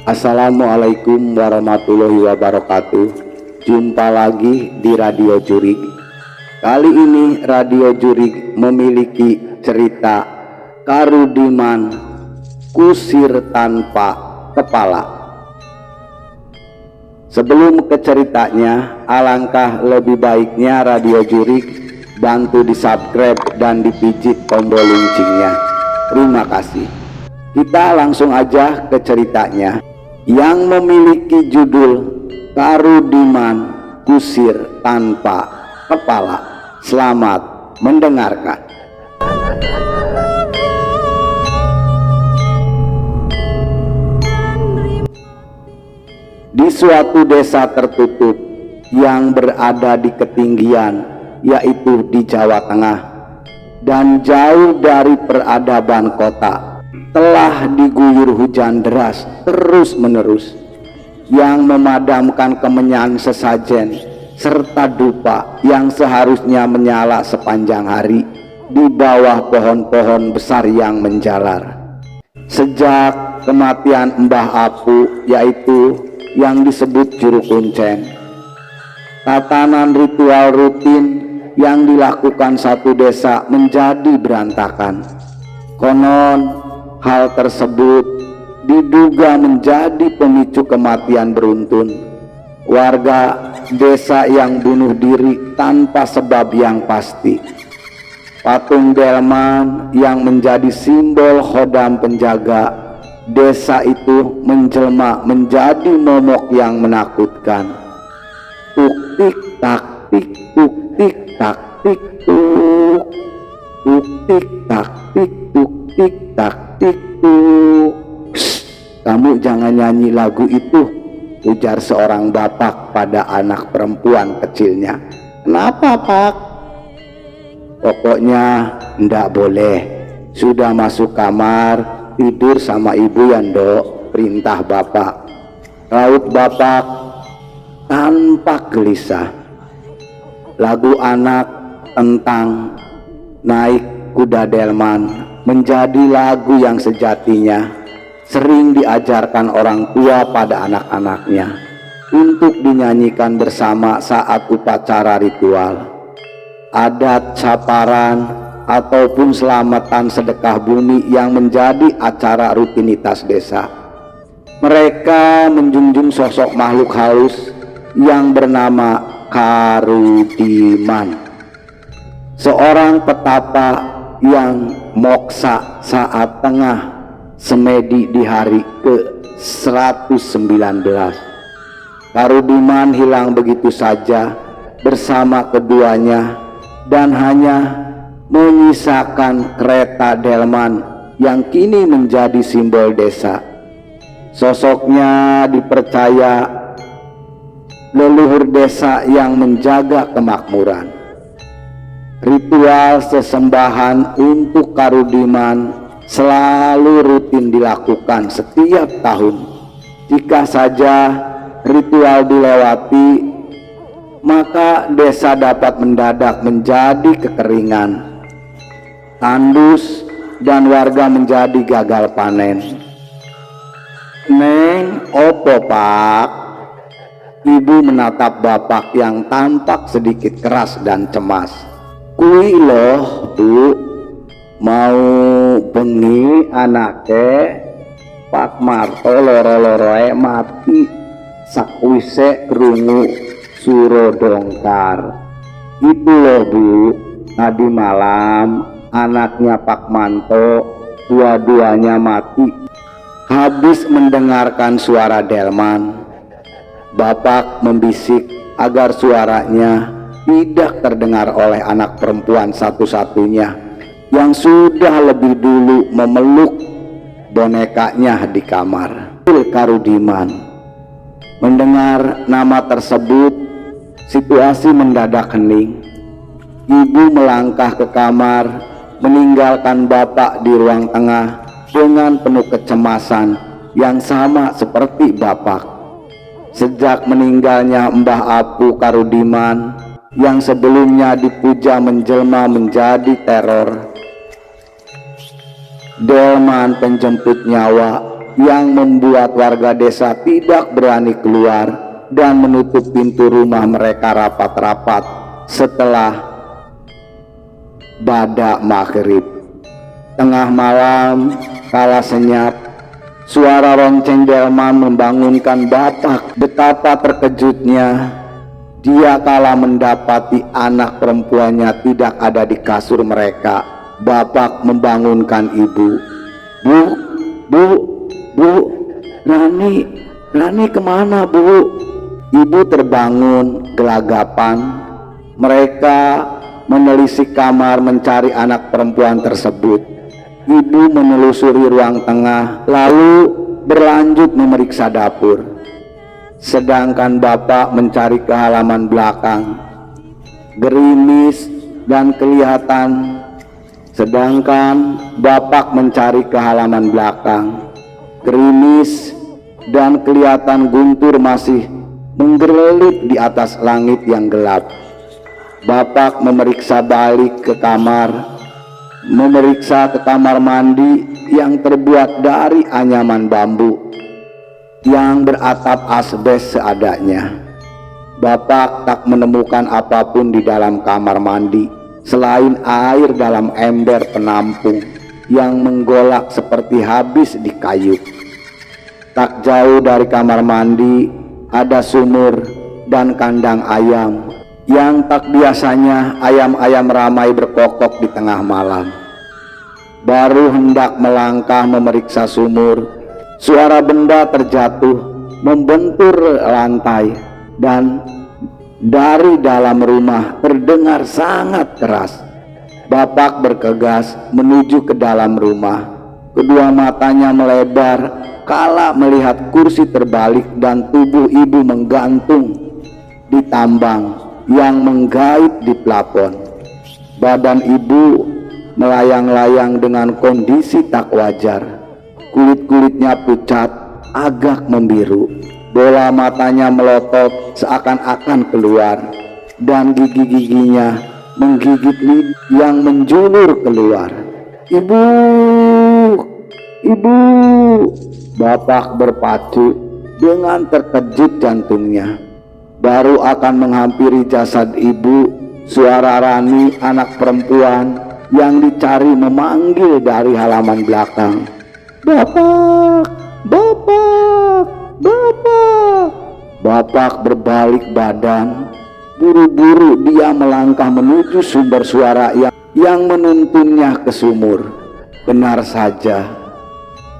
Assalamualaikum warahmatullahi wabarakatuh. Jumpa lagi di Radio Jurig. Kali ini Radio Jurig memiliki cerita Karudiman Kusir Tanpa Kepala. Sebelum ke ceritanya, alangkah lebih baiknya Radio Jurig bantu di subscribe dan dipijit tombol loncengnya. Terima kasih. Kita langsung aja ke ceritanya yang memiliki judul Karudiman Kusir Tanpa Kepala. Selamat mendengarkan. Di suatu desa tertutup yang berada di ketinggian, yaitu di Jawa Tengah, dan jauh dari peradaban kota, telah diguyur hujan deras terus-menerus yang memadamkan kemenyan sesajen serta dupa yang seharusnya menyala sepanjang hari di bawah pohon-pohon besar yang menjalar. Sejak kematian Mbah Apu, yaitu yang disebut Juru Kuncen, tatanan ritual rutin yang dilakukan satu desa menjadi berantakan. Konon hal tersebut diduga menjadi pemicu kematian beruntun warga desa yang bunuh diri tanpa sebab yang pasti. Patung delman yang menjadi simbol khodam penjaga desa itu menjelma menjadi momok yang menakutkan. Tuk tik tak tik, tuk tik tak tik tuk, tuk tik tak tik, tuk tik tak tik tuk. Kamu jangan nyanyi lagu itu, ujar seorang bapak pada anak perempuan kecilnya. Kenapa, Pak? Pokoknya ndak boleh. Sudah masuk kamar tidur sama ibu ya, Ndok, perintah bapak. Raut bapak tanpa gelisah. Lagu anak tentang naik kuda delman menjadi lagu yang sejatinya sering diajarkan orang tua pada anak-anaknya untuk dinyanyikan bersama saat upacara ritual, adat saparan, ataupun selamatan sedekah bumi yang menjadi acara rutinitas desa. Mereka menjunjung sosok makhluk halus yang bernama Karudiman, seorang petapa yang moksa saat tengah semedi di hari ke-119. Karudiman hilang begitu saja bersama keduanya dan hanya menyisakan kereta delman yang kini menjadi simbol desa. Sosoknya dipercaya leluhur desa yang menjaga kemakmuran. Ritual sesembahan untuk Karudiman selalu rutin dilakukan setiap tahun. Jika saja ritual dilewati, maka desa dapat mendadak menjadi kekeringan, tandus, dan warga menjadi gagal panen. Neng, opo Pak? Ibu menatap bapak yang tampak sedikit keras dan cemas. Kui loh Bu, mau bengi anake Pak Marto loro-loroe mati sakwise krungu suro dongkar. Itu loh Bu, tadi malam anaknya Pak Manto dua-duanya mati. Habis mendengarkan suara delman, bapak membisik agar suaranya tidak terdengar oleh anak perempuan satu-satunya yang sudah lebih dulu memeluk bonekanya di kamar. Karudiman. Mendengar nama tersebut, situasi mendadak hening. Ibu melangkah ke kamar, meninggalkan bapak di ruang tengah dengan penuh kecemasan yang sama seperti bapak. Sejak meninggalnya Mbah Apu Karudiman yang sebelumnya dipuja menjelma menjadi teror, delman penjemput nyawa yang membuat warga desa tidak berani keluar dan menutup pintu rumah mereka rapat-rapat setelah badak maghrib. Tengah malam kala senyap, suara lonceng delman membangunkan Bapak. Betapa terkejutnya dia kala mendapati anak perempuannya tidak ada di kasur mereka. Bapak membangunkan ibu. Bu, Rani kemana, Bu? Ibu terbangun gelagapan. Mereka menelisik kamar mencari anak perempuan tersebut. Ibu menelusuri ruang tengah, lalu berlanjut memeriksa dapur. Sedangkan Bapak mencari ke halaman belakang. Gerimis dan kelihatan. Sedangkan Bapak mencari ke halaman belakang. Gerimis dan kelihatan guntur masih menggerelip di atas langit yang gelap. Bapak memeriksa balik ke kamar, memeriksa ke kamar mandi yang terbuat dari anyaman bambu yang beratap asbes seadanya. Bapak tak menemukan apapun di dalam kamar mandi selain air dalam ember penampung yang menggolak seperti habis dikayuh. Tak jauh dari kamar mandi ada sumur dan kandang ayam yang tak biasanya ayam-ayam ramai berkokok di tengah malam. Baru hendak melangkah memeriksa sumur, suara benda terjatuh membentur lantai dan dari dalam rumah terdengar sangat keras. Bapak bergegas menuju ke dalam rumah. Kedua matanya melebar kala melihat kursi terbalik dan tubuh ibu menggantung di tambang yang menggait di plafon. Badan ibu melayang-layang dengan kondisi tak wajar. Kulit-kulitnya pucat, agak membiru. Bola matanya melotot seakan-akan keluar, dan gigi-giginya menggigit lid yang menjulur keluar. Ibu, Bapak berpacu dengan terkejut jantungnya. Baru akan menghampiri jasad ibu, suara Rani, anak perempuan yang dicari, memanggil dari halaman belakang. Bapak. Bapak berbalik badan. Buru-buru dia melangkah menuju sumber suara yang menuntunnya ke sumur. Benar saja,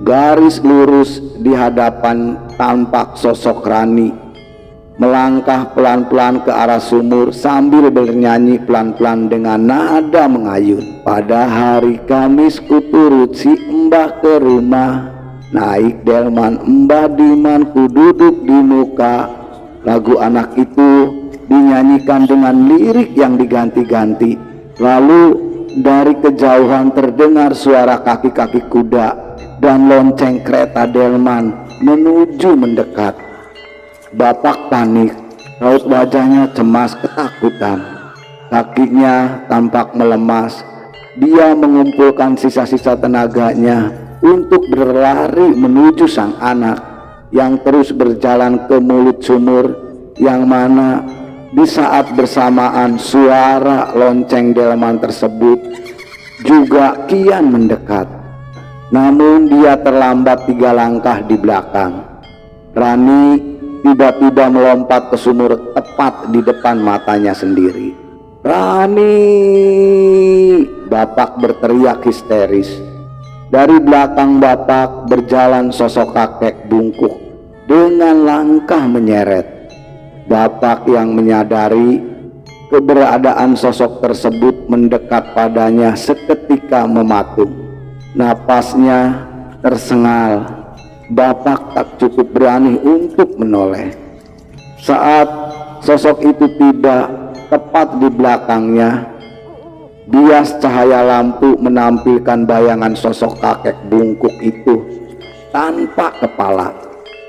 garis lurus di hadapan tampak sosok Rani melangkah pelan-pelan ke arah sumur sambil bernyanyi pelan-pelan dengan nada mengayun. Pada hari Kamis kuturut si Mbah ke rumah, naik delman Mbah Diman ku duduk di muka. Lagu anak itu dinyanyikan dengan lirik yang diganti-ganti. Lalu dari kejauhan terdengar suara kaki-kaki kuda dan lonceng kereta delman menuju mendekat. Bapak panik, raut wajahnya cemas ketakutan. Kakinya tampak melemas. Dia mengumpulkan sisa-sisa tenaganya untuk berlari menuju sang anak yang terus berjalan ke mulut sumur, yang mana di saat bersamaan suara lonceng delman tersebut juga kian mendekat. Namun dia terlambat 3 langkah di belakang. Rani tiba-tiba melompat ke sumur tepat di depan matanya sendiri. Rani! Bapak berteriak histeris. Dari belakang Bapak berjalan sosok kakek bungkuk dengan langkah menyeret. Bapak yang menyadari keberadaan sosok tersebut mendekat padanya seketika mematung. Napasnya tersengal. Bapak tak cukup berani untuk menoleh. Saat sosok itu tiba tepat di belakangnya, bias cahaya lampu menampilkan bayangan sosok kakek bungkuk itu tanpa kepala.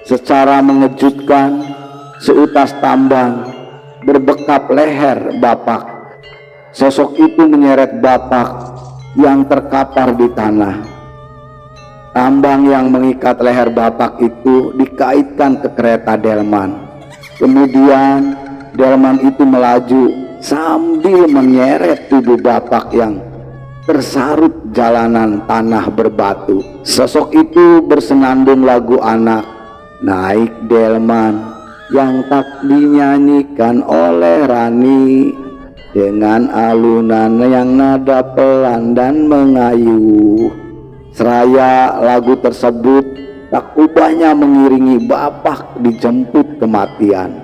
Secara mengejutkan, seutas tambang berbekap leher Bapak. Sosok itu menyeret Bapak yang terkapar di tanah. Tambang yang mengikat leher Bapak itu dikaitkan ke kereta delman. Kemudian delman itu melaju sambil menyeret tubuh Bapak yang tersarut jalanan tanah berbatu. Sosok itu bersenandung lagu anak, naik delman, yang tak dinyanyikan oleh Rani, dengan alunan yang nada pelan dan mengayuh. Seraya lagu tersebut tak ubahnya mengiringi Bapak dijemput kematian.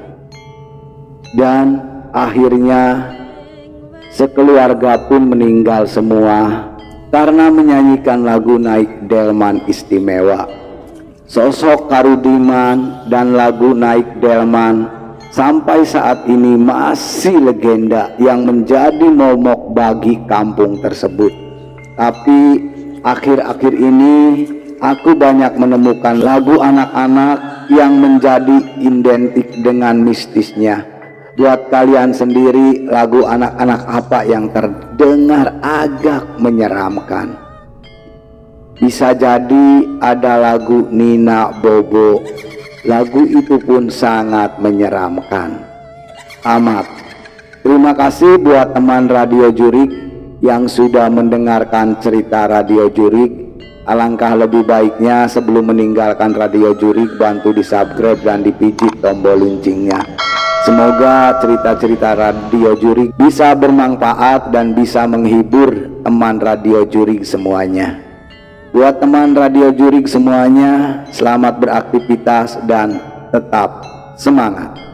Dan akhirnya sekeluarga pun meninggal semua karena menyanyikan lagu Naik Delman Istimewa. Sosok Karudiman dan lagu Naik Delman sampai saat ini masih legenda yang menjadi momok bagi kampung tersebut. Tapi akhir-akhir ini aku banyak menemukan lagu anak-anak yang menjadi identik dengan mistisnya. Buat kalian sendiri, lagu anak-anak apa yang terdengar agak menyeramkan? Bisa jadi ada lagu Nina Bobo. Lagu itu pun sangat menyeramkan amat. Terima kasih buat teman Radio Jurik yang sudah mendengarkan cerita Radio Jurik. Alangkah lebih baiknya sebelum meninggalkan Radio Jurik, bantu di subscribe dan dipijit tombol loncengnya. Semoga cerita-cerita Radio Jurik bisa bermanfaat dan bisa menghibur teman Radio Jurik semuanya. Buat teman Radio Jurik semuanya, selamat beraktivitas dan tetap semangat.